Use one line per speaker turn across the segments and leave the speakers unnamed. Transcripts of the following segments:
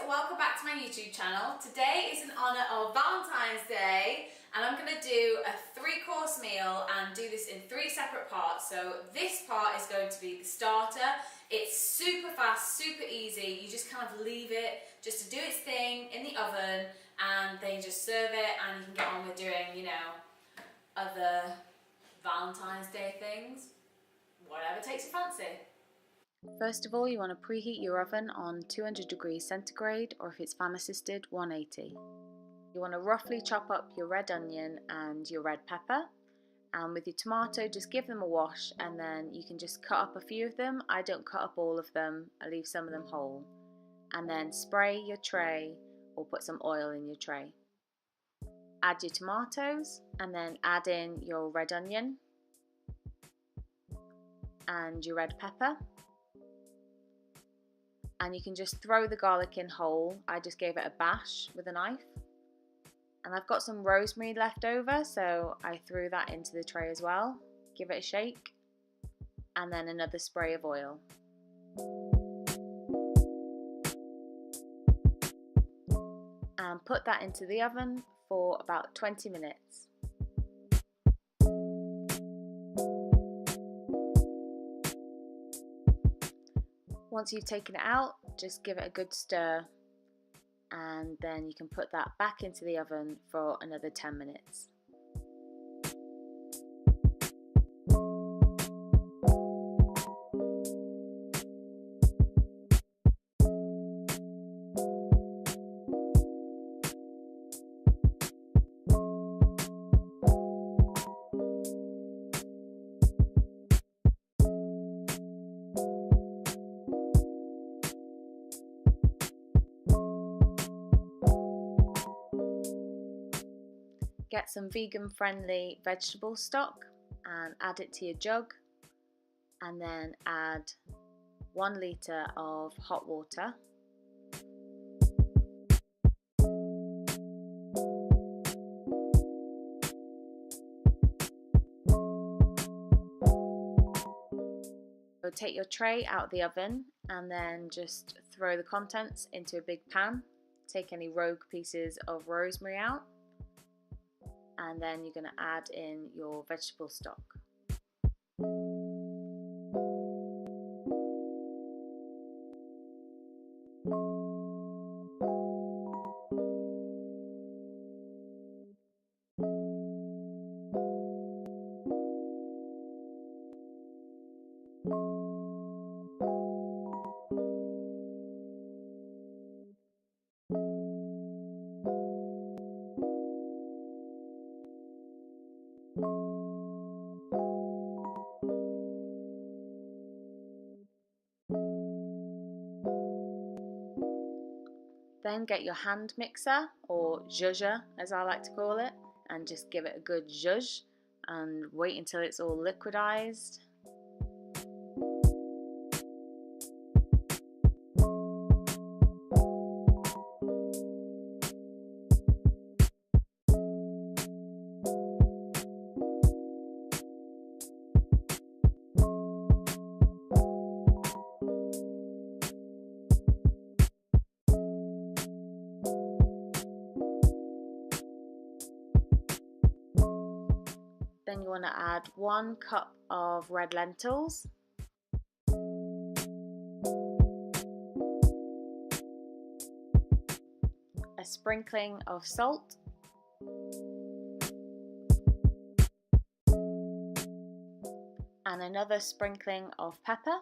welcome back to my YouTube channel. Today is in honour of Valentine's Day and I'm going to do a 3-course meal and do this in 3 separate parts. So this part is going to be the starter. It's super fast, super easy. You just kind of leave it just to do its thing in the oven and then you just serve it and you can get on with doing, you know, other Valentine's Day things. Whatever takes your fancy.
First of all, you want to preheat your oven on 200 degrees centigrade, or if it's fan assisted, 180. You want to roughly chop up your red onion and your red pepper, and with your tomato just give them a wash and then you can just cut up a few of them. I don't cut up all of them, I leave some of them whole. And then spray your tray or put some oil in your tray. Add your tomatoes and then add in your red onion and your red pepper. And you can just throw the garlic in whole. I just gave it a bash with a knife. And I've got some rosemary left over, so I threw that into the tray as well. Give it a shake. And then another spray of oil. And put that into the oven for about 20 minutes. Once you've taken it out, just give it a good stir and then you can put that back into the oven for another 10 minutes. Get some vegan friendly vegetable stock and add it to your jug, and then add 1 litre of hot water. So take your tray out of the oven and then just throw the contents into a big pan. Take any rogue pieces of rosemary out. And then you're going to add in your vegetable stock. Then get your hand mixer, or zhuzher as I like to call it, and just give it a good zhuzh and wait until it's all liquidized. Then you want to add 1 cup of red lentils, a sprinkling of salt, and another sprinkling of pepper.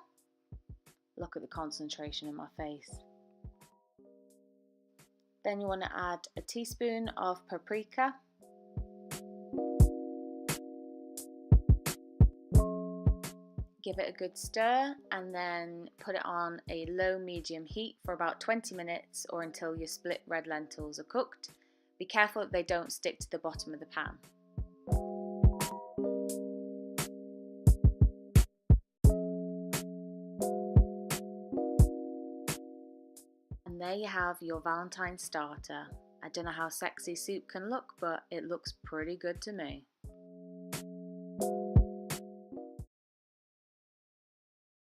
Look at the concentration in my face. Then you want to add a teaspoon of paprika, give it a good stir and then put it on a low-medium heat for about 20 minutes or until your split red lentils are cooked. Be careful that they don't stick to the bottom of the pan. And there you have your Valentine starter. I don't know how sexy soup can look, but it looks pretty good to me.